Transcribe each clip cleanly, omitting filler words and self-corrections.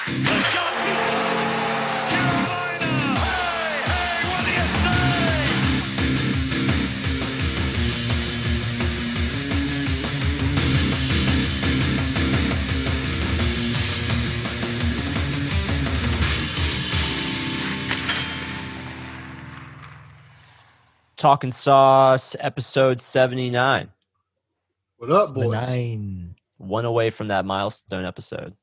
The shot is Carolina. Hey, what do you say? Talkin' Sauce, episode 79. What up, boys? 9. One away from that milestone episode.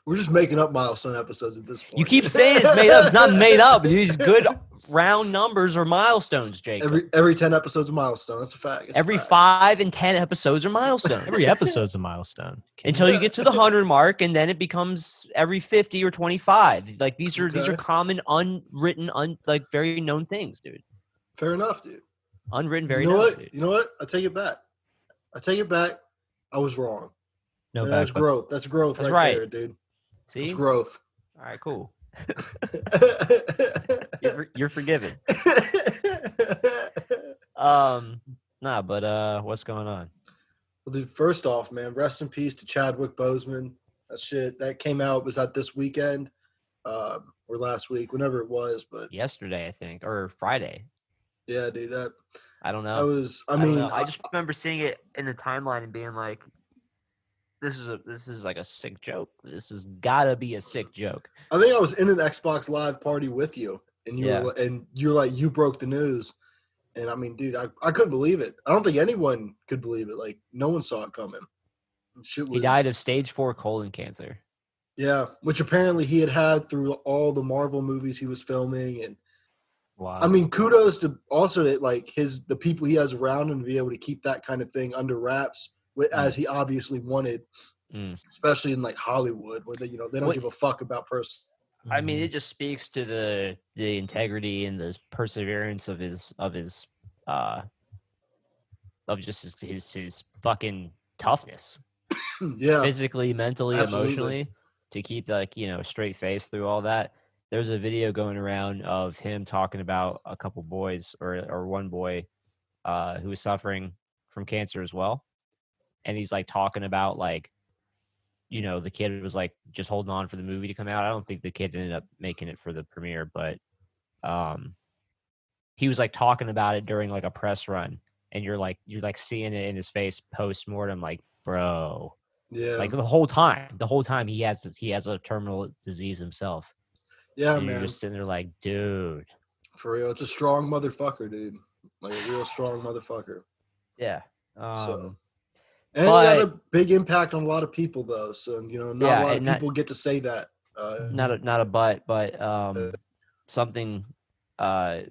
We're just making up milestone episodes at this point. You keep saying it's made up. It's not made up. These good round numbers are milestones, Jacob. Every 10 episodes a milestone. That's a fact. It's a Every fact. 5 and 10 episodes are milestones. Every episode's a milestone. Until you get to the 100 mark, and then it becomes every 50 or 25. Like these are Okay. common, unwritten, like very known things, dude. Fair enough, dude. Unwritten, very You know known. what? Dude. You know what? I take it back. I was wrong. No And that's back. growth. That's growth That's right right. there, dude. See? It's growth. All right, cool. You're forgiven. What's going on? Well, dude, first off, man, rest in peace to Chadwick Boseman. That shit that came out was that this weekend, or last week, whenever it was. But Yesterday, I think, or Friday. yeah, dude, that I don't know. I was. I I don't mean, know. I just remember seeing it in the timeline and being like, "This is like a sick joke. This has gotta be a sick joke." I think I was in an Xbox Live party with you, and you're like, you broke the news, and I mean, dude, I couldn't believe it. I don't think anyone could believe it. Like, no one saw it coming. Shit was, He died of stage 4 colon cancer. yeah, which apparently he had through all the Marvel movies he was filming, and Wow. I mean, kudos to also like the people he has around him to be able to keep that kind of thing under wraps, as he obviously wanted, especially in like Hollywood, where they don't give a fuck about person. I mean, it just speaks to the integrity and the perseverance of his fucking toughness, Yeah, physically, mentally, Absolutely. emotionally, to keep a straight face through all that. There's a video going around of him talking about a couple boys or one boy who was suffering from cancer as well, and he's like talking about like, the kid was like just holding on for the movie to come out. I don't think the kid ended up making it for the premiere, but he was like talking about it during like a press run, and you're like seeing it in his face post mortem, like, bro, yeah, like the whole time he has a terminal disease himself. yeah, And you're man, just sitting there like, dude. for real. It's a strong motherfucker, dude. Like a real strong motherfucker. Yeah. So, and he had a big impact on a lot of people, though. So not a lot of people get to say that. Not a but something. I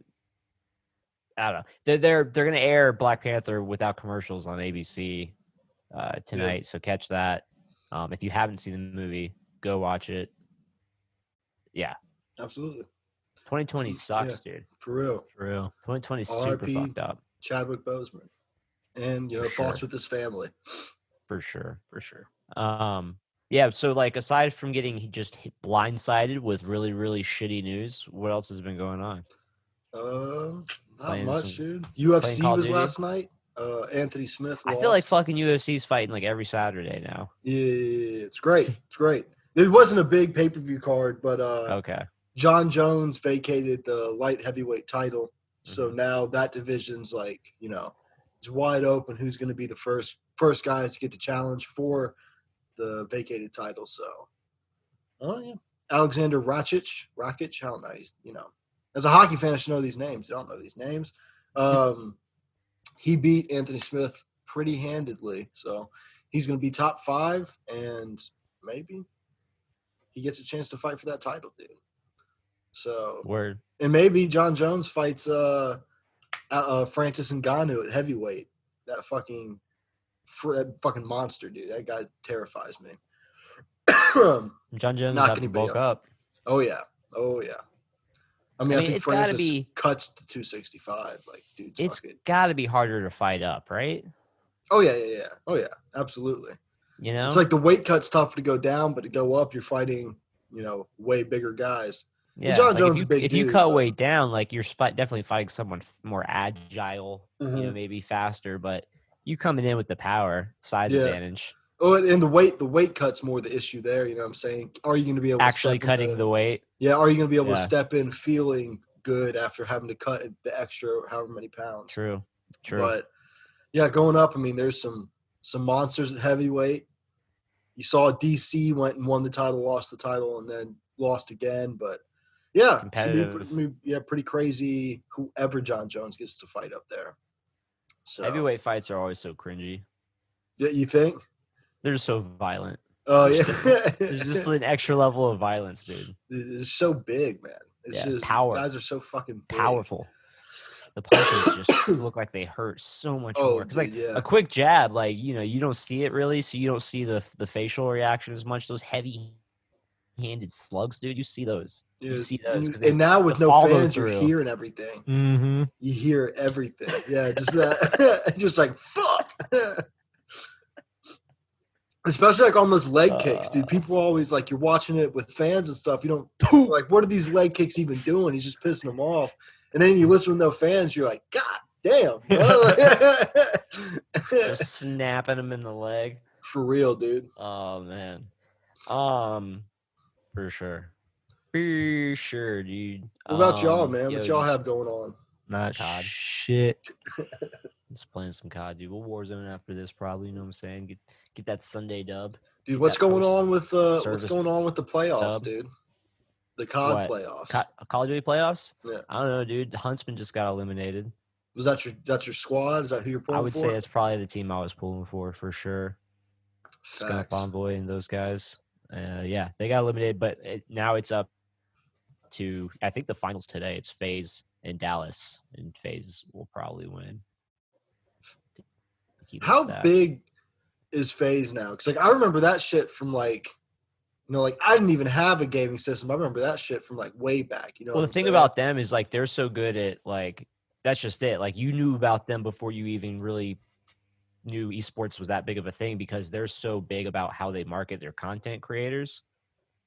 don't know. They're gonna air Black Panther without commercials on ABC tonight, so catch that. If you haven't seen the movie, go watch it. Yeah, Absolutely. 2020 sucks, dude. For real. 2020 is super RIP. fucked up. Chadwick Boseman, and For thoughts sure. with his family. For sure. Yeah. So like, aside from getting just blindsided with really, really shitty news, what else has been going on? Not Playing much, some- dude. UFC Call of was Duty? last night. Anthony Smith lost. I feel like fucking UFC's fighting like every Saturday now. Yeah, it's great. It's great. It wasn't a big pay-per-view card, but Okay. John Jones vacated the light heavyweight title. So now that division's like, it's wide open. Who's going to be the first guys to get the challenge for the vacated title? So, oh yeah, Alexander Rakic. I don't know. He's as a hockey fan, I should know these names. I don't know these names. He beat Anthony Smith pretty handedly. So he's going to be top 5, and maybe he gets a chance to fight for that title, dude. So Word. and maybe John Jones fights Francis Ngannou at heavyweight. That fucking monster, dude. That guy terrifies me. John Jones Not have gonna to be bulk a- up. Oh yeah. I mean, I think it's gotta Francis be- cuts to 265. Like, dude, It's fucking. got to be harder to fight up, right? Oh yeah. Oh yeah, absolutely. It's It's like the weight cut's tough to go down, but to go up, you're fighting, way bigger guys. yeah. John like, Jones if a big you dude, cut but- weight down, like you're definitely fighting someone more agile, Mhm. maybe faster, but you coming in with the power, size Yeah. advantage. Oh, and the weight cut's more the issue there. You know what I'm saying? Are you going to be able Actually to step cutting into, the weight. Yeah, are you going to be able to Yeah. step in feeling good after having to cut the extra however many pounds? True. But yeah, going up, I mean, there's some monsters at heavyweight. You saw DC went and won the title, lost the title, and then lost again. But yeah, Competitive. pretty crazy. Whoever John Jones gets to fight up there. So Heavyweight fights are always so cringy. yeah, you think? They're just so violent. Oh There's yeah, There's just an extra level of violence, dude. it's so big, man. It's just power. guys are so fucking big. Powerful. The punches just look like they hurt so much more. Because like yeah. a quick jab, like you don't see it really, so you don't see the facial reaction as much. Those heavy-handed slugs, dude, you see those. You see those. And now with no fans, you're hearing everything. Mm-hmm. You hear everything. Yeah, just that. Just like fuck. Especially like on those leg kicks, dude. People always like you're watching it with fans and stuff. You don't like what are these leg kicks even doing? He's just pissing them off. And then you listen with no fans, you're like, God damn, bro. Just snapping them in the leg. For real, dude. Oh man. For sure. For sure, dude. What about y'all, man? Yo, What y'all have going on? Not COD. shit. Just playing some COD, dude. We'll Warzone after this, probably. You know what I'm saying? Get that Sunday dub. Dude, what's going on with the playoffs, dub. dude? The COD What? playoffs. Call of Duty playoffs? Yeah. I don't know, dude. Huntsman just got eliminated. Was that your squad? Is that who you're pulling for? I would say it's probably the team I was pulling for sure. Skunk Envoy and those guys. Yeah, they got eliminated, but now it's up to, I think the finals today. It's FaZe and Dallas, and FaZe will probably win. How big is FaZe now? Because like I remember that shit from like, like I didn't even have a gaming system. I remember that shit from like way back. Well, the thing about them is like they're so good at like that's just it. Like you knew about them before you even really knew esports was that big of a thing because they're so big about how they market their content creators.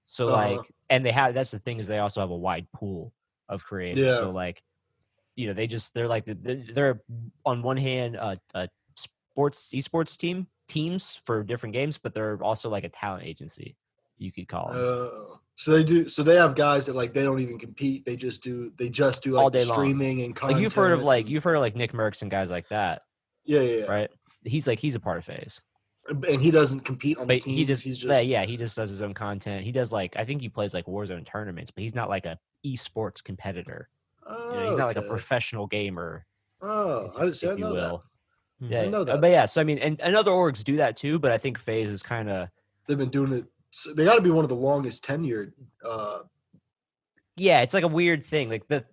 So like, and that's the thing is they also have a wide pool of creators. Yeah. So like, they're like they're on one hand esports teams for different games, but they're also like a talent agency, you could call them. So they have guys that like they don't even compete. They just do like all day streaming long. and content. Like you've heard of like Nick Merckx and guys like that. Yeah. Right. He's a part of FaZe. And he doesn't compete on the team. He just does his own content. He does like I think he plays like Warzone tournaments, but he's not like a esports competitor. He's not like a professional gamer. Oh, I didn't know that. Yeah, I know that. But yeah, so I mean, and other orgs do that too, but I think FaZe is kind of they've been doing it. They got to be one of the longest tenured. Yeah, it's like a weird thing.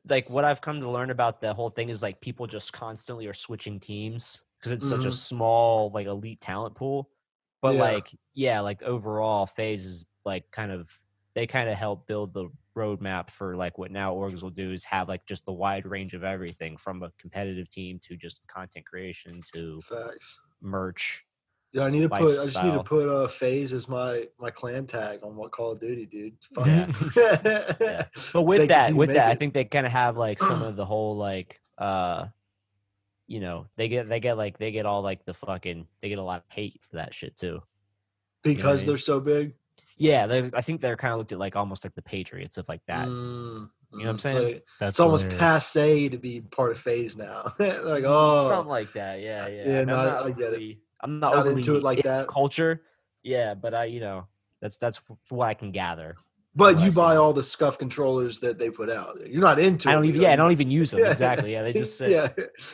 Like what I've come to learn about the whole thing is like people just constantly are switching teams because it's such a small like elite talent pool. But like overall, FaZe is like they kind of help build the roadmap for like what now orgs will do is have like just the wide range of everything from a competitive team to just content creation to merch. Yeah, I just need to put FaZe as my clan tag on what Call of Duty, dude. Yeah. Yeah. But with that, I think they kind of have like some of the whole like they get all like the fucking they get a lot of hate for that shit too. Because they're so big. Yeah, I think they're kind of looked at like almost like the Patriots of like that. You know what I'm saying? So it's almost passe to be part of FaZe now. Like something like that. Yeah. Yeah, I get it. I'm not overly into it like that. Culture. Yeah, but that's for what I can gather. But you buy all the scuff controllers that they put out. You're not into it. I don't even use them. Exactly. Yeah, they just sit. Yeah.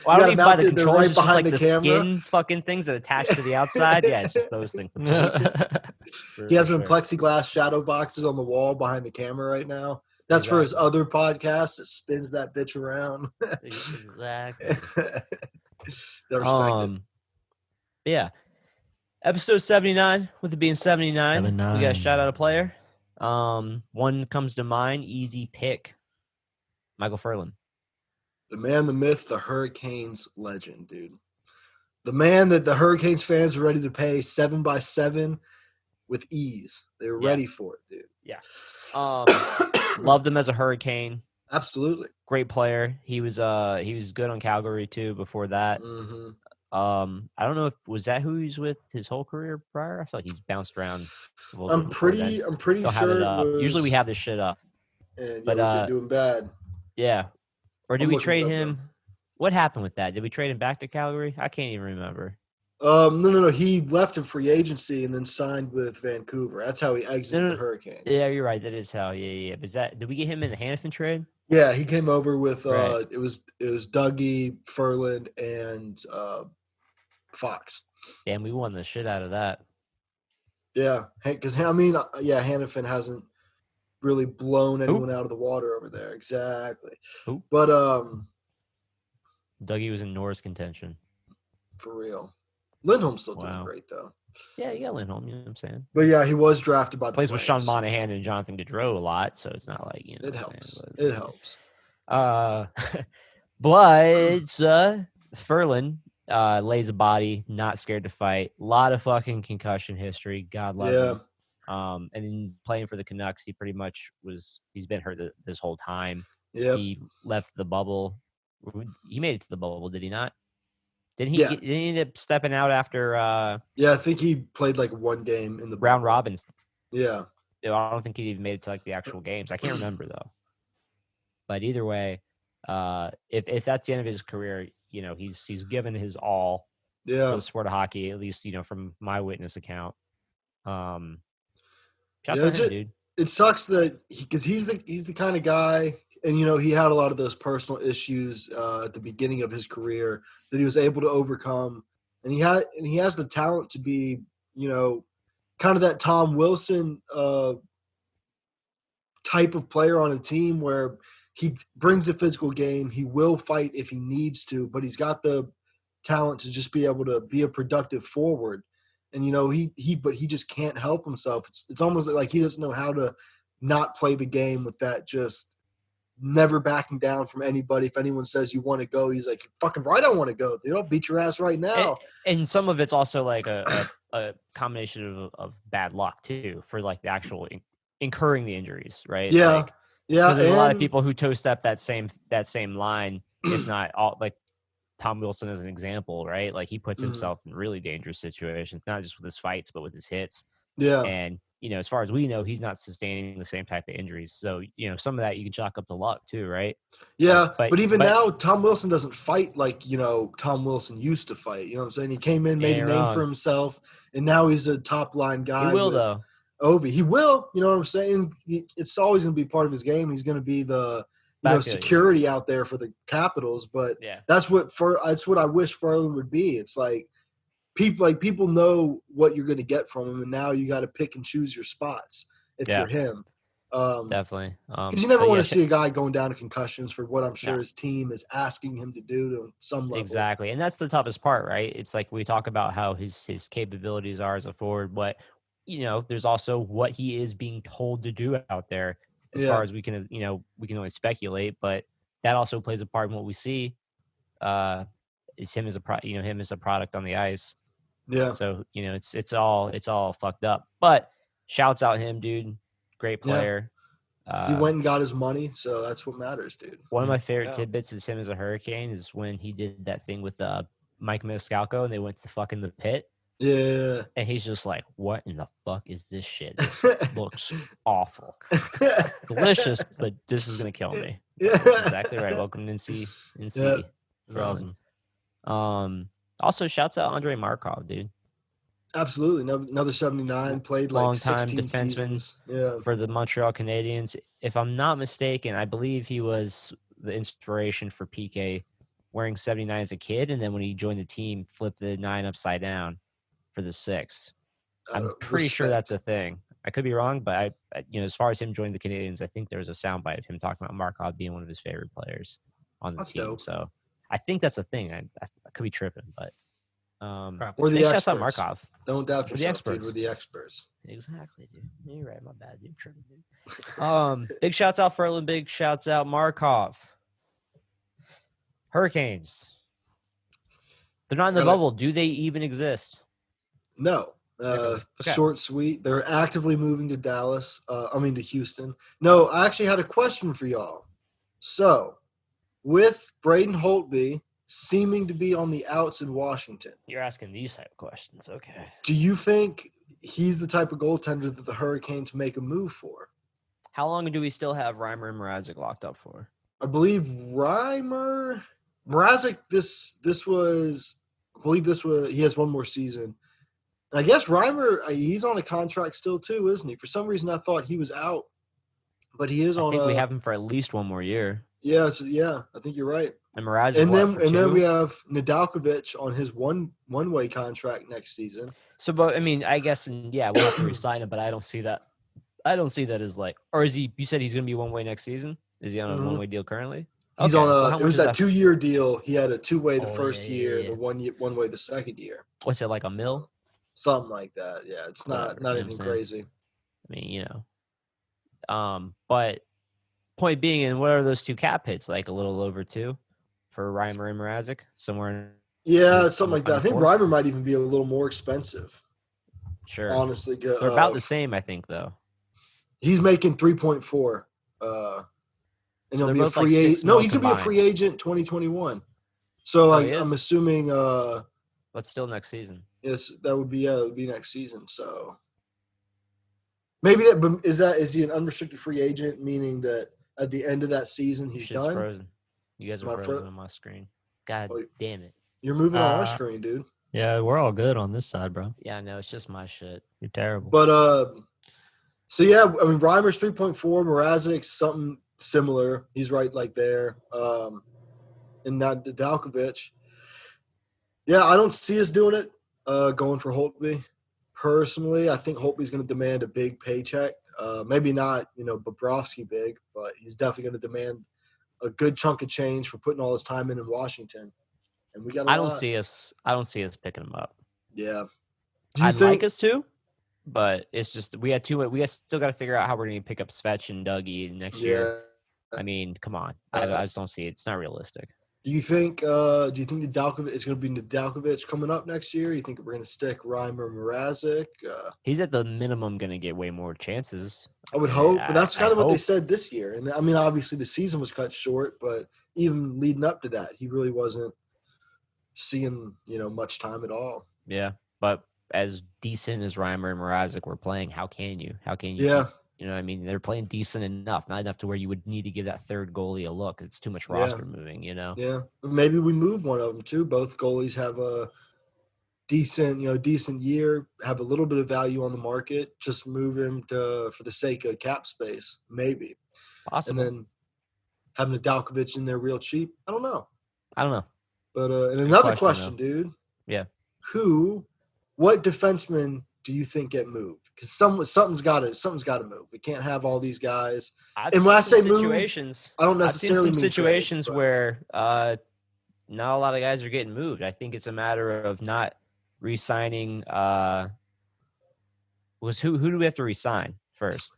Well, I don't even buy the controllers. It's just like the skin fucking things that attach to the outside. Yeah, it's just those things. He has plexiglass shadow boxes on the wall behind the camera right now. That's for his other podcast. It spins that bitch around. Exactly. They're respected. Yeah. Episode 79, with it being 79, we got to shout out a player. One comes to mind, easy pick. Michael Furlan. The man, the myth, the Hurricanes legend, dude. The man that the Hurricanes fans were ready to pay 7x7 with ease. They were ready for it, dude. Yeah. Loved him as a Hurricane. Absolutely. Great player. He was good on Calgary too before that. I don't know if was that who he's with his whole career prior. I feel like he's bounced around a little I'm bit before then. pretty Don't have sure it it up. was. Usually we have this shit up, And yeah, but we've been doing bad. yeah. Or did I'm we looking it trade up, him? What happened with that? Did we trade him back to Calgary? I can't even remember. No. He left in free agency and then signed with Vancouver. That's how he exited No, the no, Hurricanes. yeah, you're right. That is how. Yeah. But did we get him in the Hannafin trade? Yeah, he came over with Right. it was Dougie, Ferland, and Fox. Damn, we won the shit out of that. Yeah, because Hannafin hasn't really blown anyone out of the water over there. Exactly. Oop. But Dougie was in Norris contention. for real, Lindholm's still doing Wow. great though. Yeah, you got Lindholm. You know what I'm saying? But yeah, he was drafted by the Plays with Sean Flames. Monahan and Jonathan Gaudreau a lot, so it's not like It helps. What I'm It saying, helps. but Ferland lays a body, not scared to fight. A lot of fucking concussion history. God love him. And then playing for the Canucks, he pretty much he's been hurt this whole time. Yeah. He left the bubble. He made it to the bubble, did he not? Didn't he? Yeah. Didn't he end up stepping out after? Yeah, I think he played like one game in the round bubble. robins. Yeah. I don't think he even made it to like the actual games. I can't remember though. But either way, if that's the end of his career, he's given his all for Yeah. the sport of hockey, at least from my witness account. Shouts Yeah, out him, dude. It sucks that because he's the kind of guy, and he had a lot of those personal issues at the beginning of his career that he was able to overcome, and he has the talent to be kind of that Tom Wilson type of player on a team where he brings a physical game. He will fight if he needs to, but he's got the talent to just be able to be a productive forward. And he just can't help himself. It's almost like he doesn't know how to not play the game with that just never backing down from anybody. If anyone says you want to go, he's like, fucking right, I want to go. Dude, I'll beat your ass right now. And some of it's also like a combination of bad luck too, for like the actual incurring the injuries, right? Yeah. Because there's a lot of people who toe step that same line, if not all, like Tom Wilson as an example, right? Like he puts himself in really dangerous situations, not just with his fights, but with his hits. Yeah. And, as far as we know, he's not sustaining the same type of injuries. So, some of that you can chalk up to luck too, right? Yeah. But even now, Tom Wilson doesn't fight like, Tom Wilson used to fight. You know what I'm saying? He came in, made a name for himself, and now he's a top line guy. He will, though. Ovi. He will, you know what I'm saying? It's always going to be part of his game. He's going to be the security out there for the Capitals, but that's what I wish Ferland would be. It's like people know what you're going to get from him, and now you got to pick and choose your spots if you're him. Definitely, because you never want to see a guy going down to concussions for what I'm sure his team is asking him to do to some level. Exactly, and that's the toughest part, right? It's like we talk about how his capabilities are as a forward, but there's also what he is being told to do out there. As far as we can, we can only speculate, but that also plays a part in what we see. Is him as a product on the ice. Yeah. So it's all fucked up. But shouts out him, dude. Great player. He went and got his money, so that's what matters, dude. One of my favorite tidbits is him as a Hurricane is when he did that thing with Mike Maniscalco and they went to fucking the pit. Yeah. And he's just like, what in the fuck is this shit? This looks awful. Delicious, but this is going to kill me. Yeah. Exactly right. Welcome to NC. Yeah. Awesome. Also, shouts out Andre Markov, dude. Absolutely. Another 79, played like long-time 16 defenseman seasons. Yeah. For the Montreal Canadiens. If I'm not mistaken, I believe he was the inspiration for PK wearing 79 as a kid, and then when he joined the team, flipped the 9 upside down for the 6. I'm pretty sure that's a thing. I could be wrong, but I as far as him joining the Canadiens, I think there was a soundbite of him talking about Markov being one of his favorite players on the team. Dope. So I think that's a thing. I could be tripping, but we're the experts. Out Markov. Don't doubt yourself, the experts. Dude. We're the experts. Exactly, dude. You're right. My bad, dude. Tripping, dude. Big shouts out Ferland. Big shouts out Markov. Hurricanes. They're not in the bubble. Do they even exist? No. Okay. Short, sweet. They're actively moving to Dallas. To Houston. No, I actually had a question for y'all. So, with Braden Holtby seeming to be on the outs in Washington. You're asking these type of questions. Okay. Do you think he's the type of goaltender that the Hurricanes make a move for? How long do we still have Reimer and Mrazek locked up for? I believe Mrazek, he has one more season. And I guess Reimer, he's on a contract still too, isn't he? For some reason, I thought he was out, but he is I on think we have him for at least one more year. Yeah, I think you're right. And Mrazek, And then we have Nedeljkovic on his one-way contract next season. So, but I mean, I guess, we'll have to resign him, but I don't see that. I don't see that as like, or is he? You said he's going to be one-way next season. Is he on a one-way deal currently? He's Okay. on Well, how it much was is that 2-year deal. He had a 2-way the Oh, first yeah, year, yeah. the one-way the second year. What's it, like a mil? Something like that. Yeah, it's Whatever, not you know what I'm anything saying? crazy. I mean, but point being, and what are those two cap hits? Like a little over 2 for Reimer and Mrazek, somewhere in Yeah, something like that. I think under 4? Reimer might even be a little more expensive. Sure. Honestly, They're about the same, I think, though. He's making 3.4. And So he'll they're be a both like free 6 agent. No, mil he's gonna be a combined. free agent 2021. So Oh, he I'm is? assuming But still next season. yes, that would be next season. So maybe is he an unrestricted free agent, meaning that at the end of that season he's Shit's done? frozen. You guys Am I are frozen on my screen. God Oh, damn it. You're moving on our Uh, screen, dude. Yeah, we're all good on this side, bro. Yeah, I know. It's just my shit. You're terrible. But so yeah, I mean Reimer's 3.4, Mrazek's something similar. He's right like there. And now Nedeljkovic. Yeah, I don't see us doing it. Going for Holtby. Personally, I think Holtby's going to demand a big paycheck. Maybe not, Bobrovsky big, but he's definitely going to demand a good chunk of change for putting all his time in Washington. And we got. I don't see us picking him up. Yeah. Do you I'd think like us to, but it's just we still got to figure out how we're going to pick up Svech and Dougie next year. Yeah. I mean, come on. I just don't see it. It's not realistic. Do you think Nedeljkovic is going to be Nedeljkovic coming up next year? You think we're going to stick Reimer, Mrazek? He's at the minimum going to get way more chances. I would hope, but that's kind of what they hope. said this year. And I mean, obviously the season was cut short, but even leading up to that, he really wasn't seeing, much time at all. Yeah, but as decent as Reimer and Mrazek were playing, how can you? Yeah. You know what I mean? They're playing decent enough, not enough to where you would need to give that third goalie a look. It's too much roster moving, Yeah. Maybe we move one of them too. Both goalies have a decent year, have a little bit of value on the market. Just move him for the sake of cap space, maybe. Possible. And then having Nedeljkovic in there real cheap. I don't know. But and another question, dude. Yeah. What defenseman do you think get moved? Because something's got to move. We can't have all these guys. And when I say situations, I don't I've seen necessarily some mean situations trade, where not a lot of guys are getting moved. I think it's a matter of not re-signing. Who do we have to re-sign first?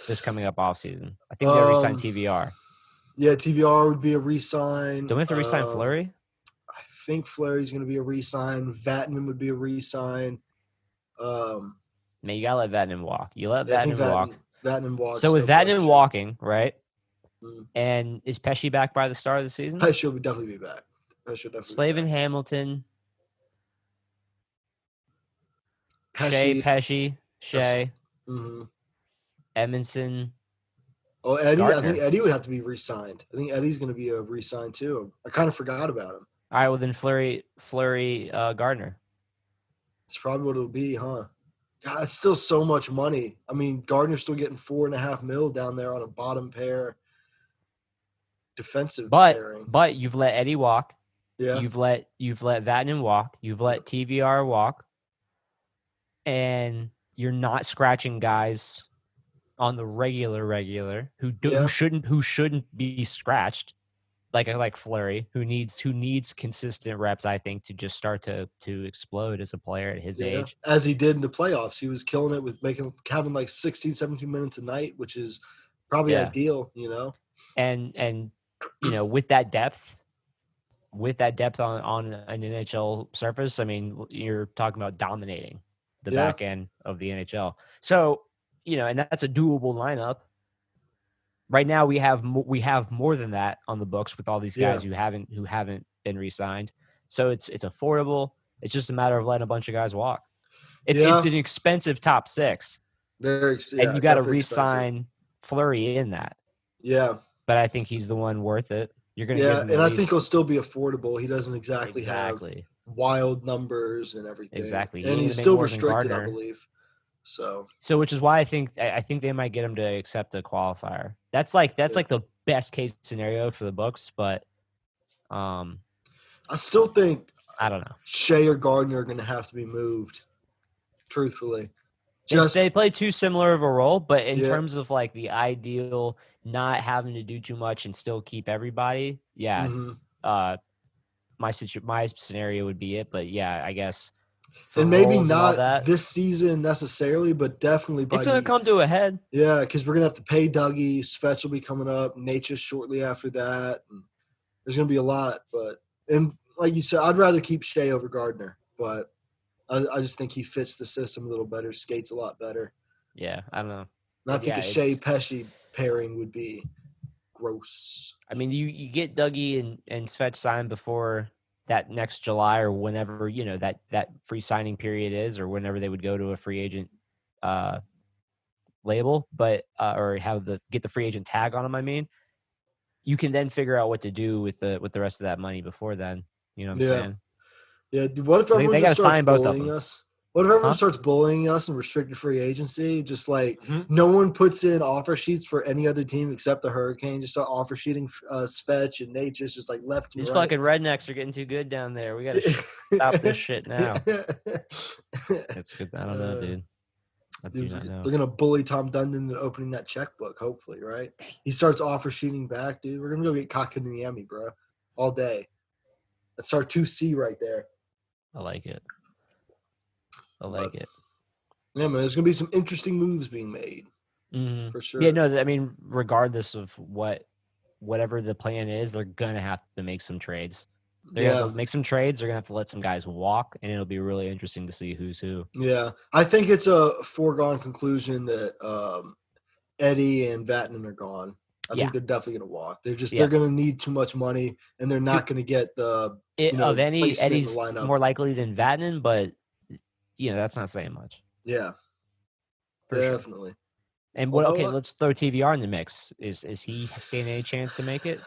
This coming up off season, I think we got to re-sign TVR. Yeah, TVR would be a re-sign. Don't we have to re-sign Fleury? I think Fleury's going to be a re-sign. Vatanen would be a re-sign. Man, you gotta let Vatanen walk. You let Vatanen walk. Vatanen walks. So with Vatanen walking, right? Mm. And is Pesci back by the start of the season? Pesci will definitely be back. Slavin, Hamilton, Pesci. Shea, Mm-hmm. Edmondson. Oh, Eddie. Gardner. I think Eddie would have to be re-signed. I think Eddie's going to be a re-sign too. I kind of forgot about him. All right, well then Fleury, Gardner. It's probably what it'll be, huh? God, it's still so much money. I mean, Gardner's still getting $4.5 million down there on a bottom pair defensive pairing. But you've let Eddie walk. Yeah. You've let Vatanen walk. You've let TVR walk. And you're not scratching guys on the regular who shouldn't be scratched, like Fleury, who needs consistent reps, I think, to just start to explode as a player at his age. As he did in the playoffs. He was killing it with having like 16, 17 minutes a night, which is probably ideal, And with that depth on an NHL surface, I mean, you're talking about dominating the back end of the NHL. So, and that's a doable lineup. right now we have more than that on the books with all these guys Yeah. who haven't been re-signed. So it's affordable. It's just a matter of letting a bunch of guys walk. It's Yeah. an expensive top 6, and you got to Definitely expensive. re-sign Fleury in that. Yeah. But I think he's the one worth it. You're going to give Yeah, him and at I think least he'll still be affordable. He doesn't exactly have wild numbers and everything. Exactly. He And ain't he's gonna make still more than restricted, I Gardner. believe. So which is why I think they might get him to accept a qualifier. That's like the best case scenario for the books, but I still think I don't know. Shea or Gardner are going to have to be moved. Truthfully, They play too similar of a role, but in Yeah. terms of like the ideal, not having to do too much and still keep everybody, yeah. Mhm. My scenario would be it, but yeah, I guess for And maybe roles and all not that, this season necessarily, but definitely by it's gonna come to a head. Yeah, because we're gonna have to pay Dougie. Svetch will be coming up. Nature's shortly after that. And there's gonna be a lot, and like you said, I'd rather keep Shea over Gardner, but I just think he fits the system a little better. Skates a lot better. Yeah, I don't know. And I think a Shea Pesci pairing would be gross. I mean, you get Dougie and Svetch signed before that next July or whenever, that free signing period is, or whenever they would go to a free agent label, but or get the free agent tag on them. I mean, you can then figure out what to do with the rest of that money before then. You know what I'm saying? Yeah. Dude, what if So everyone they just gotta starts sign both of bullying them. us? What if everyone starts bullying us in restricted free agency? Just like Mhm. no one puts in offer sheets for any other team except the Hurricane. Just start offer sheeting Svetch and Nature's just like left and These right. fucking rednecks are getting too good down there. We gotta stop this shit now. It's good. I don't know, dude. I do not know. They're gonna bully Tom Dundon into opening that checkbook. Hopefully, right? He starts offer sheeting back, dude. We're gonna go get Kakaniemi, bro, all day. That's our 2C right there. I like it. I like it. Yeah, man. There's gonna be some interesting moves being made for sure. Yeah, no. I mean, regardless of whatever the plan is, they're gonna have to make some trades. They're gonna have to make some trades. They're gonna have to let some guys walk, and it'll be really interesting to see who's who. Yeah, I think it's a foregone conclusion that Eddie and Vatanen are gone. I think they're definitely going to walk. They're going to need too much money, and they're not going to get the of any placement Eddie's in the lineup. more likely than Vatanen, but that's not saying much. Yeah, definitely. Sure. And let's throw TVR in the mix. Is he standing any chance to make it?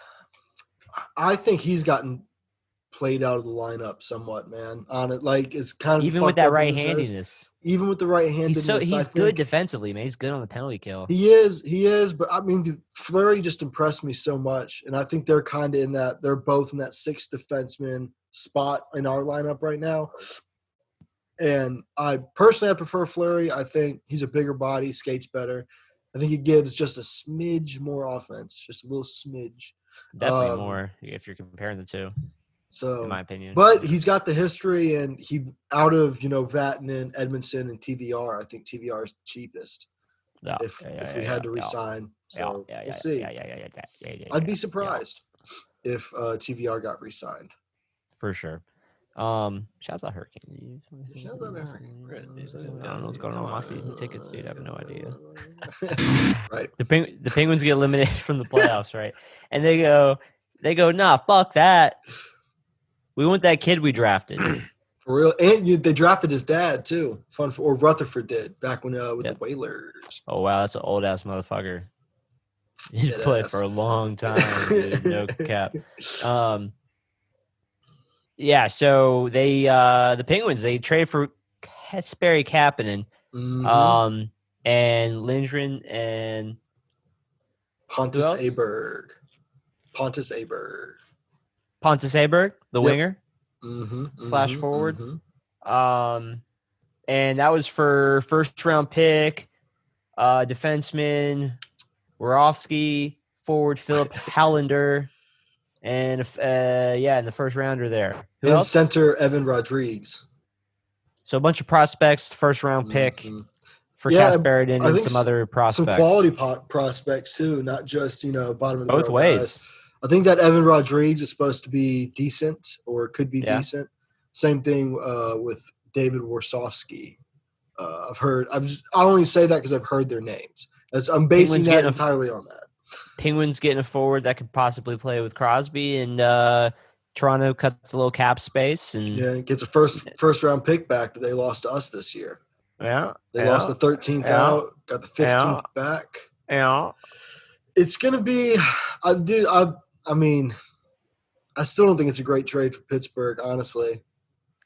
I think he's gotten played out of the lineup somewhat, man. On it, like it's kind of even with that right-handedness. Even with the right-handedness, he's good defensively, man. He's good on the penalty kill. He is. But I mean, Fleury just impressed me so much, and I think they're kind of in that. They're both in that sixth defenseman spot in our lineup right now. And I personally, I prefer Fleury. I think he's a bigger body, skates better. I think he gives just a smidge more offense, just a little smidge. Definitely more if you're comparing the two. So, in my opinion, but he's got the history, and he out of Vatanen, Edmondson, and TVR. I think TVR is the cheapest. If we had to resign, so we'll see. I'd be surprised if TVR got re-signed. For sure. Shouts out Hurricane. Shouts out Hurricane. I don't know what's going on with my season tickets, dude. I have no idea. Right. The Penguins get eliminated from the playoffs, right? And they go, nah, fuck that. We want that kid we drafted. For real. And they drafted his dad, too. Or Rutherford did back when with the Whalers. Oh, wow. That's an old-ass motherfucker. He's played for a long time, dude. No cap. Yeah, so they the Penguins, they trade for Kasperi Kapanen, and Lindgren and Pontus Aberg, the winger / forward. And that was for first round pick, defenseman Warovsky, forward Philip Hallander, and in the first rounder there. Who else? Center Evan Rodrigues. So a bunch of prospects, first round pick for Kasperi and some other prospects. Some quality prospects too, not just bottom of the both ways. Guys. I think that Evan Rodrigues is supposed to be decent or could be decent. Same thing with David Warsofsky. I only say that because I've heard their names. I'm basing that entirely on that. Penguins getting a forward that could possibly play with Crosby, and Toronto cuts a little cap space, and Yeah, gets a first round pick back that they lost to us this year. yeah, They lost the 13th out, got the 15th back. Yeah, It's gonna be, I mean, I still don't think it's a great trade for Pittsburgh, honestly.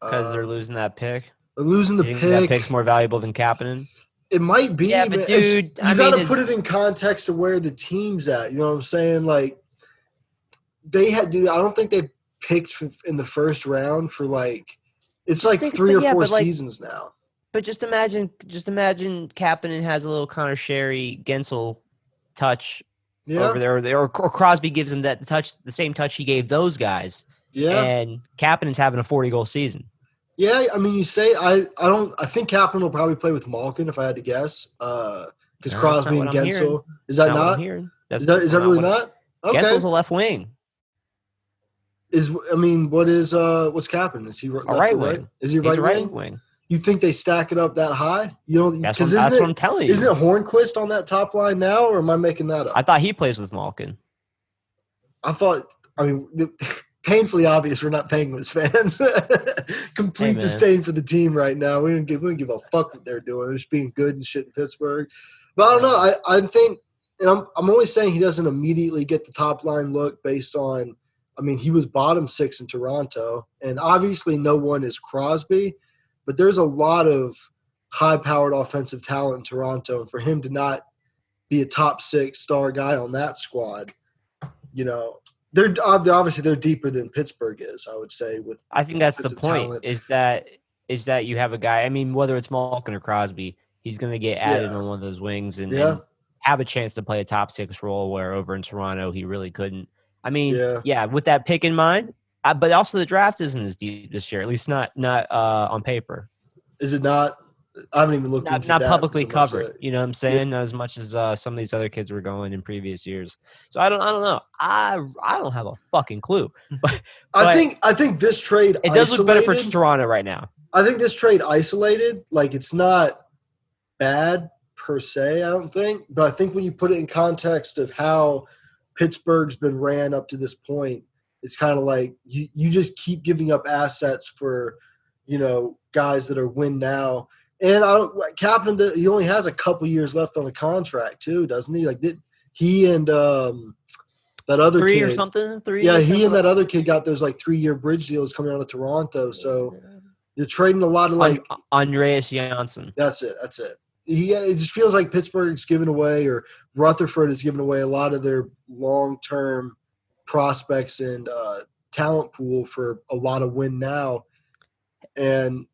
because they're losing that pick. They're losing the You think pick. that pick's more valuable than Kapanen? It might be. Yeah, but man. dude, you I got mean, to put it in context of where the team's at. You know what I'm saying? Like, they had, dude. I don't think they picked in the first round for like, it's like 3 or 4 seasons now. But just imagine Kapanen has a little Connor Sherry Gensel touch over there, or Crosby gives him that touch, the same touch he gave those guys. Yeah, and Kapanen's having a 40-goal season. Yeah, I mean, you say I think Kapanen will probably play with Malkin if I had to guess, because Crosby and Gensel. Is that not? Is that really not? Okay. Gensel's a left wing. What's Kapanen? Is he left right or wing? Is he right wing? You think they stack it up that high? You know, that's what I'm telling you. Isn't it Hornquist on that top line now, or am I making that up? I thought he plays with Malkin. Painfully obvious we're not Penguins fans. Complete disdain for the team right now. We don't give a fuck what they're doing. They're just being good and shit in Pittsburgh. But I don't know. I think, and I'm only saying he doesn't immediately get the top line look based on, I mean, he was bottom 6 in Toronto, and obviously no one is Crosby, but there's a lot of high-powered offensive talent in Toronto, and for him to not be a top 6 star guy on that squad, you know, they're deeper than Pittsburgh is, I would say. I think that's the point. Is that you have a guy. I mean, whether it's Malkin or Crosby, he's going to get added on one of those wings and have a chance to play a top 6 role. Where over in Toronto, he really couldn't. I mean, with that pick in mind, but also the draft isn't as deep this year. At least not on paper. Is it not? I haven't even looked into that. Not publicly covered. You know what I'm saying? Not as much as some of these other kids were going in previous years. So I don't know. I don't have a fucking clue. But I think this trade it does look better for Toronto right now. I think this trade isolated, like, it's not bad per se, I don't think. But I think when you put it in context of how Pittsburgh's been ran up to this point, it's kind of like you just keep giving up assets for, you know, guys that are win now. And Kapanen, he only has a couple years left on a contract too, doesn't he? Like, he and that other 3 kid, or something. 3. Yeah, he and that other kid got those like 3-year bridge deals coming out of Toronto. So you're trading a lot of like Andreas Janssen. That's it. It just feels like Pittsburgh's giving away, or Rutherford is giving away a lot of their long-term prospects and talent pool for a lot of win now. And,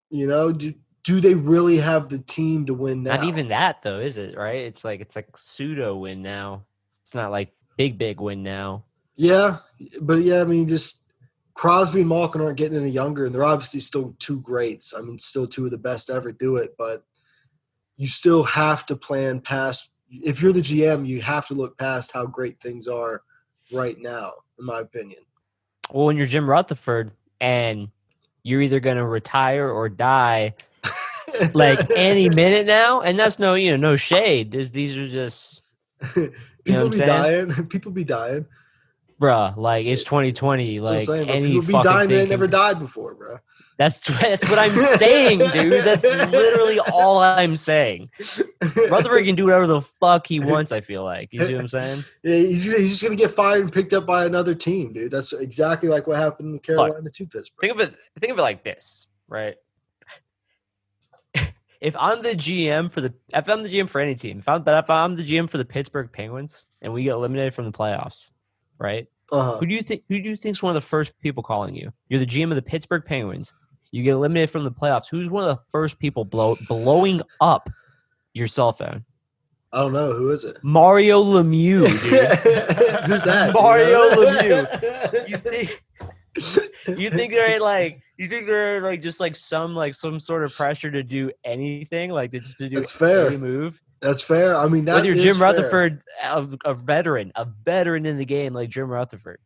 you know, do they really have the team to win now? Not even that, though, is it? Right? It's like pseudo win now. It's not like big win now. Yeah, but I mean, just Crosby and Malkin aren't getting any younger, and they're obviously still 2 greats. I mean, still 2 of the best to ever do it, but you still have to plan past. If you're the GM, you have to look past how great things are right now, in my opinion. Well, when you're Jim Rutherford and you're either going to retire or die like any minute now, and that's no shade. These are just people be dying. People be dying, bruh. Like, it's 2020. Like, people be dying. They never died before, bruh. That's what I'm saying, dude. That's literally all I'm saying. Rutherford can do whatever the fuck he wants, I feel like. You see what I'm saying? Yeah, he's just going to get fired and picked up by another team, dude. That's exactly like what happened in Carolina to Pittsburgh. Think of it like this, right? If I'm the GM for any team, if I'm the GM for the Pittsburgh Penguins and we get eliminated from the playoffs, right? Who do you think's one of the first people calling you? You're the GM of the Pittsburgh Penguins. You get eliminated from the playoffs. Who's one of the first people blowing up your cell phone? I don't know. Who is it? Mario Lemieux, dude. Who's that? Mario Lemieux. You think they're like just like some sort of pressure to do anything, like just to do any move? That's fair. I mean, that whether you're is Jim fair. Rutherford, a veteran in the game like Jim Rutherford.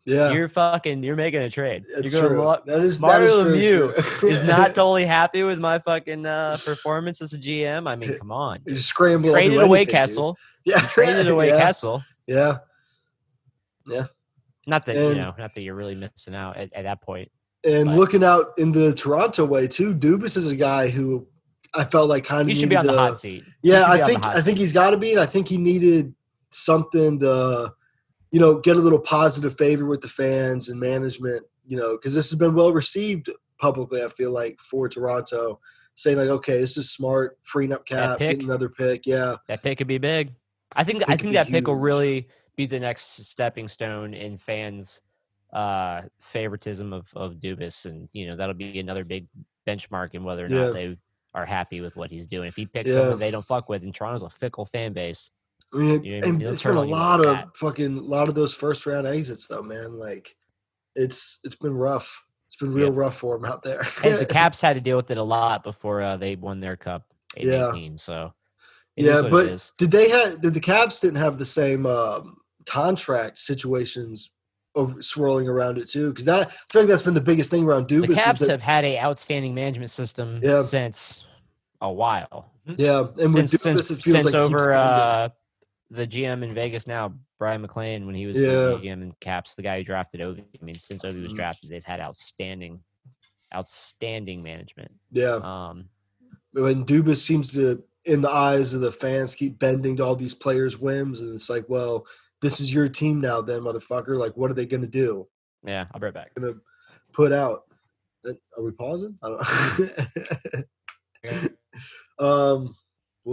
Yeah, you're making a trade. it's You're true. gonna That is Mario very Lemieux true. is not totally happy with my fucking performance as a GM. I mean, come on. You Dude. scramble. I'll do Traded away anything, dude. Kessel. Yeah, You traded away yeah, Kessel. yeah. Not that And- not that you're really missing out at that point. And But- looking out in the Toronto way too, Dubas is a guy who I felt like kind of He needed should be on to, the hot seat. He Yeah, should be I on the think hot I think seat. he's got to be, and I think he needed something to, get a little positive favor with the fans and management, because this has been well received publicly. I feel like for Toronto, saying like, okay, this is smart, freeing up cap, pick? getting another pick. Yeah, That pick could be big. I think It could be that pick will huge. really be the next stepping stone in fans' favoritism of Dubas, and that'll be another big benchmark in whether or Yeah. not they are happy with what he's doing. If he picks Yeah. someone they don't fuck with, and Toronto's a fickle fan base, I mean, You know what I mean? and They'll it's turn been a on you like lot of those first round exits though, man. Like, it's been rough. It's been real rough for him out there. and the Caps had to deal with it a lot before they won their cup in Yeah. 18. So it is Yeah, what but it is. did the Caps didn't have the same contract situations swirling around it too? Because I feel like that's been the biggest thing around Dubas. The Caps is that, have had a outstanding management system Yeah. since a while. yeah, and with Since Dubas, it feels since like keeps bending. over the GM in Vegas now, Brian McLean, when he was Yeah. the GM in Caps, the guy who drafted Ovi. I mean, since Ovi was Mhm. drafted, they've had outstanding management. Yeah, when Dubas seems to, in the eyes of the fans, keep bending to all these players' whims, and it's like, well, this is your team now, then, motherfucker. Like, what are they going to do? Yeah, I'll be right back. Going to put out? Are we pausing? I don't. Okay. Well,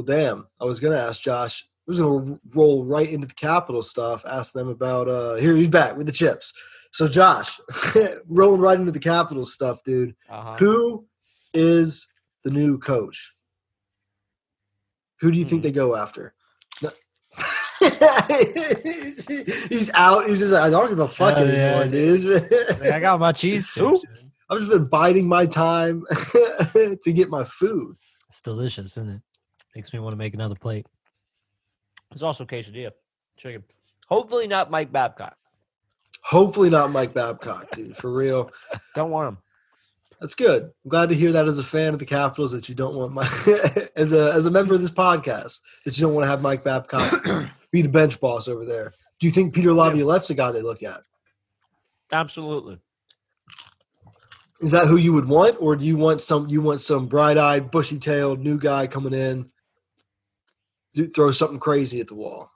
damn. I was going to ask Josh. I was going to roll right into the Capital stuff. Ask them about. Here, he's back with the chips. So, Josh, rolling right into the Capital stuff, dude. Uh-huh. Who is the new coach? Who do you think they go after? He's out. He's just like, I don't give a fuck Hell anymore, yeah. dude. Like, I got my cheese Who? chips. man. I've just been biding my time to get my food. It's delicious, isn't it? Makes me want to make another plate. There's also quesadilla chicken. Hopefully not Mike Babcock. Hopefully not Mike Babcock, dude. For real. Don't want him. That's good. I'm glad to hear that as a fan of the Capitals that you don't want my as a member of this podcast that you don't want to have Mike Babcock be the bench boss over there. Do you think Peter Laviolette's the guy they look at? Absolutely. Is that who you would want, or do you want some bright-eyed, bushy-tailed new guy coming in, throw something crazy at the wall?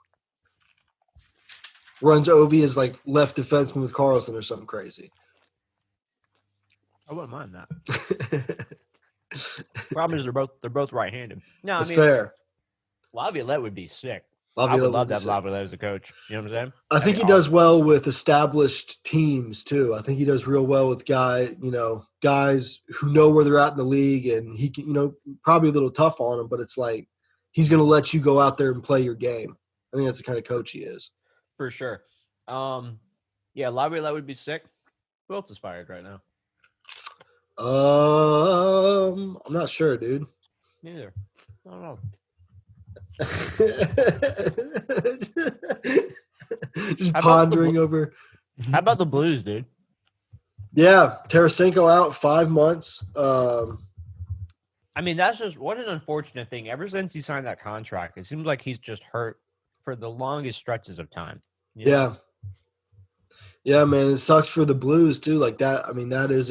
Runs Ovi as like left defenseman with Carlson or something crazy. I wouldn't mind that. Problem is they're both right-handed. No, That's I mean fair. Laviolette would be sick. I Laviolette would love be to have sick. Laviolette as a coach. You know what I'm saying? I think he does well with established teams too. I think he does real well with guys who know where they're at in the league, and he can, probably a little tough on them, but it's like he's going to let you go out there and play your game. I think that's the kind of coach he is. For sure. Yeah, Laviolette would be sick. Who else is fired right now? I'm not sure, dude. Neither. I don't know. Just How about the pondering over. How about the Blues, dude? Yeah, Tarasenko out 5 months. I mean, that's just what an unfortunate thing. Ever since he signed that contract, it seems like he's just hurt for the longest stretches of time. You know? Yeah. Yeah, man, it sucks for the Blues too. Like that. I mean, that's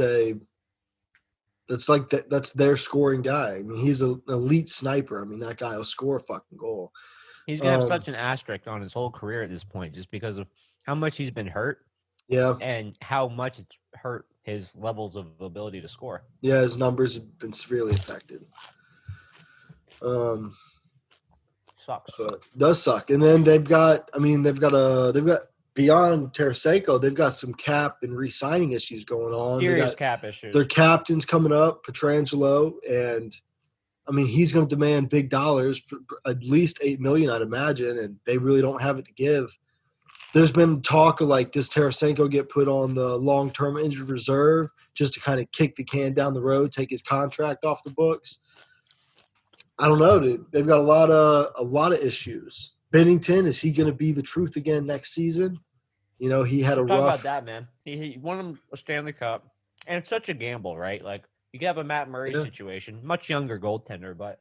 their scoring guy. I mean, he's an elite sniper. I mean, that guy will score a fucking goal. He's gonna have such an asterisk on his whole career at this point, just because of how much he's been hurt Yeah. and how much it's hurt his levels of ability to score. Yeah, his numbers have been severely affected. Sucks. So it does suck. And then they've got beyond Tarasenko, they've got some cap and re-signing issues going on. They Serious got cap issues. their captain's coming up, Pietrangelo, and I mean he's going to demand big dollars, at least $8 million, I'd imagine, and they really don't have it to give. There's been talk of like, does Tarasenko get put on the long-term injured reserve just to kind of kick the can down the road, take his contract off the books? I don't know, dude. They've got a lot of issues. Bennington, is he going to be the truth again next season? You know, he had a Talk about rough. that, man. He won him a Stanley Cup, and it's such a gamble, right? Like you could have a Matt Murray Yeah. situation, much younger goaltender, but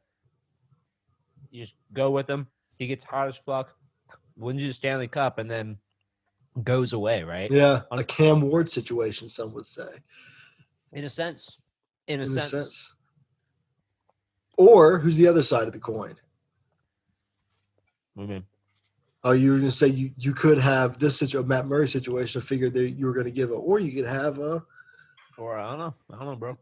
you just go with him. He gets hot as fuck, wins you the Stanley Cup, and then goes away, right? Yeah, a Cam Ward situation, some would say, In a sense. In a in a sense. sense. Or who's the other side of the coin? What do you mean? Oh, you were going to say you could have this Matt Murray situation. I figured that you were going to give it, or you could have a. Or I don't know, bro.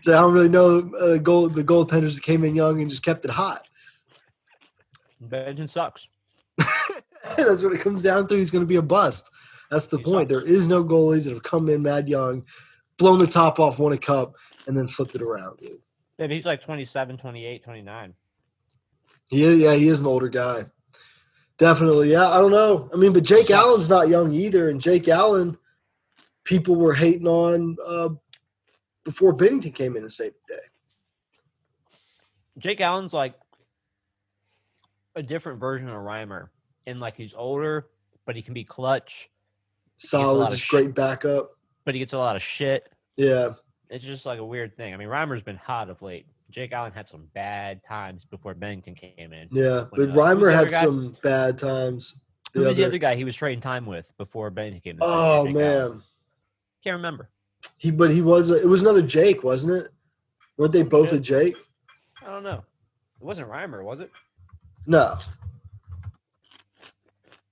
So I don't really know the goaltenders that came in young and just kept it hot. Benton sucks. That's what it comes down to. He's going to be a bust. That's the He point. sucks. There is no goalies that have come in mad young, blown the top off, won a cup, and then flipped it around, dude. Yeah, he's like 27, 28, 29. He is an older guy. Definitely. Yeah, I don't know. I mean, but Jake Allen's not young either, and Jake Allen, people were hating on before Bennington came in and saved the day. Jake Allen's like a different version of Reimer. And like he's older, but he can be clutch. Solid, lot of just great backup. But he gets a lot of shit. Yeah. It's just like a weird thing. I mean, Reimer's been hot of late. Jake Allen had some bad times before Bennington came in. Yeah, but Who's Reimer the had other guy? some bad times. Who was the other guy he was trading time with before Bennington came in? Oh, Jake man. Allen. Can't remember. It was another Jake, wasn't it? Weren't they both a Jake? I don't know. It wasn't Reimer, was it? No.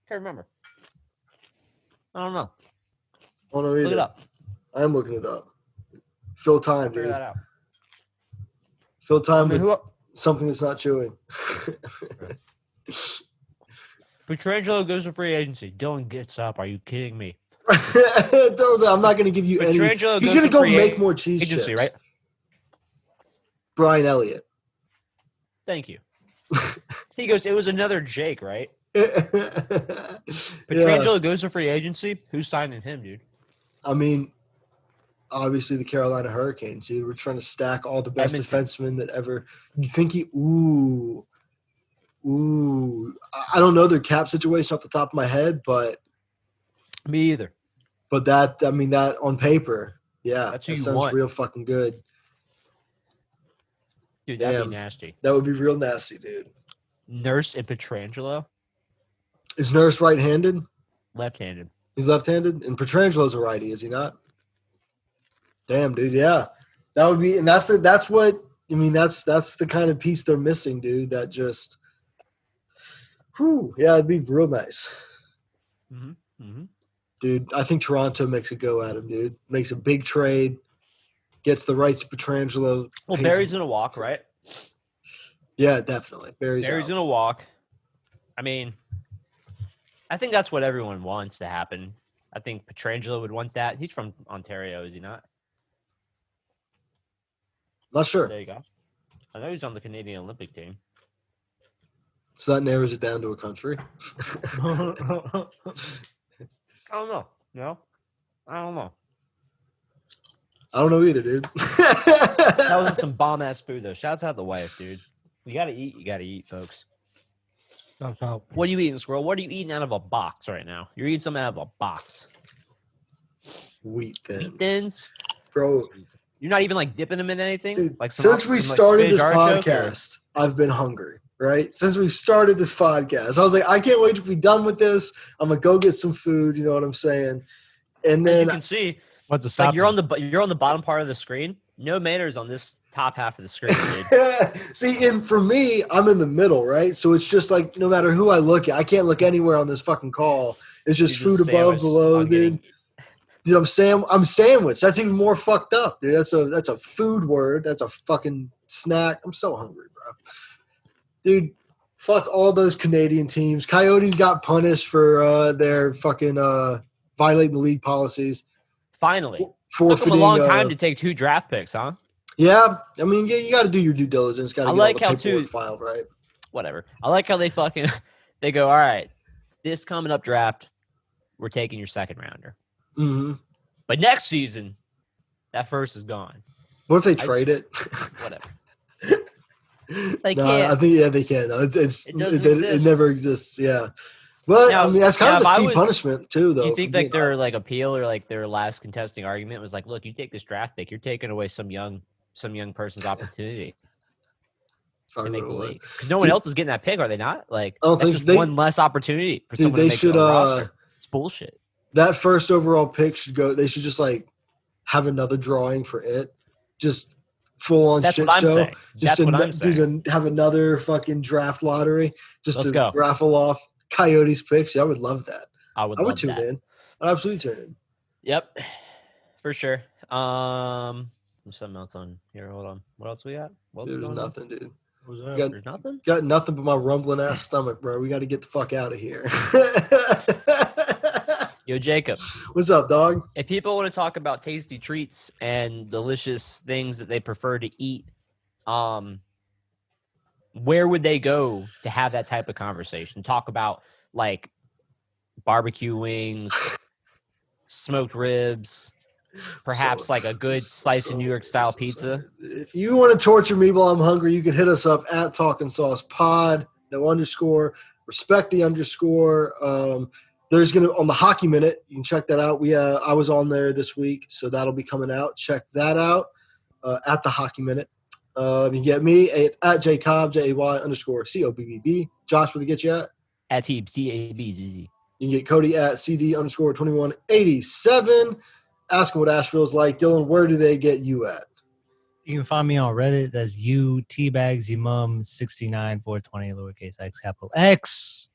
Can't remember. I don't know. I don't know either. Look it up. I'm looking it up. Fill time, Figure dude. that out. Fill time I mean, with something that's not chewing. Pietrangelo goes to free agency. Dylan gets up. Are you kidding me? I'm not going to give you any. Pietrangelo He's goes going to to go free make more cheese agency, chips. right? Brian Elliott. Thank you. He goes, it was another Jake, right? Yeah. Pietrangelo goes to free agency. Who's signing him, dude? I mean, obviously the Carolina Hurricanes, dude. We're trying to stack all the best Edmonton. defensemen that ever. You think ooh. I don't know their cap situation off the top of my head, but Me either. that on paper, yeah, That's who that you sounds want. real fucking good. Dude, that'd Damn. be nasty. That would be real nasty, dude. Nurse and Pietrangelo, Is Nurse right-handed? left-handed. He's left-handed, and Petrangelo's a righty, is he not? Damn, dude, yeah, that would be, and that's the kind of piece they're missing, dude. That just, yeah, it'd be real nice, dude. I think Toronto makes a go at him, dude. Makes a big trade, gets the rights to Pietrangelo. Well, pays Barry's him. gonna walk, right? Yeah, definitely. Barry's out. gonna walk. I mean, I think that's what everyone wants to happen. I think Pietrangelo would want that. He's from Ontario, is he not? Not sure. There you go. I know he's on the Canadian Olympic team. So that narrows it down to a country. I don't know. No, I don't know. I don't know either, dude. That was some bomb ass food though. Shouts out the wife, dude. You gotta eat. You gotta eat, folks. What are you eating, Squirrel? What are you eating out of a box right now? You're eating something out of a box. Wheat thins. Wheat thins, Bro. You're not even like dipping them in anything. Dude, Like since we some, started spinach this artichoke, podcast, I've been hungry, right? Since we started this podcast, I was like, I can't wait to be done with this. I'm gonna go get some food. You know what I'm saying? And And then you can see, What's the stop? like you're on the bottom part of the screen. No manners on this top half of the screen, dude. see, and for me, I'm in the middle, right? So it's just like no matter who I look at, I can't look anywhere on this fucking call. It's just You're food above, sandwiched below, on dude. getting- Dude, I'm sandwiched. That's even more fucked up, dude. That's a food word. That's a fucking snack. I'm so hungry, bro. Dude, fuck all those Canadian teams. Coyotes got punished for their fucking violating the league policies. Finally, took Forfeiting. them a long time to take 2 draft picks, huh? Yeah, I mean, yeah, you got to do your due diligence. Got to I get like all how the paperwork too- filed, right? Whatever. I like how they go, all right, this coming up draft, we're taking your second rounder. Mm-hmm. But next season, that first is gone. What if they trade it? Whatever. They No, can't. I think they can. No, it doesn't it exist. never exists. Yeah, But Now- I mean, that's kind now, of if a I steep was- punishment too, though. Do you think for like being their honest. like appeal or like their last contesting argument was like, look, you take this draft pick, you're taking away some young person's opportunity to Probably make what the it would. league because no one Dude, else is getting that pick, are they not? Like I don't that's think just they- one less opportunity for Dude, someone to they make should. a roster. It's bullshit. That first overall pick should go. They should just like have another drawing for it. Just full on That's shit what I'm show. saying. Just That's what I'm to saying. have another fucking draft lottery. Just Let's to go. raffle off Coyotes picks. Yeah, I would love that. I would I would love tune that. in. I'd absolutely tune in. Yep, for sure. There's something else on here. Hold on. What else we got? What's Dude, there's going on? nothing, dude. What's We up? got, There's nothing. got nothing but my rumbling ass stomach, bro. We got to get the fuck out of here. Yo, Jacob. What's up, dog? If people want to talk about tasty treats and delicious things that they prefer to eat, where would they go to have that type of conversation? Talk about like barbecue wings, smoked ribs, perhaps like a good slice of New York style pizza. If you want to torture me while I'm hungry, you can hit us up at Talkin Sauce Pod. No underscore. Respect the underscore. There's gonna on the Hockey Minute. You can check that out. I was on there this week, so that'll be coming out. Check that out at the Hockey Minute. You can get me at Jacob JAY_COBBB. Josh, where to get you at? At Teeb, CABZZ. You can get Cody at CD_2187. Ask him what Asheville's like. Dylan, where do they get you at? You can find me on Reddit. That's you Teabags your mum 69420 lowercase x capital X.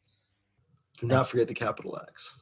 Do not forget the capital X.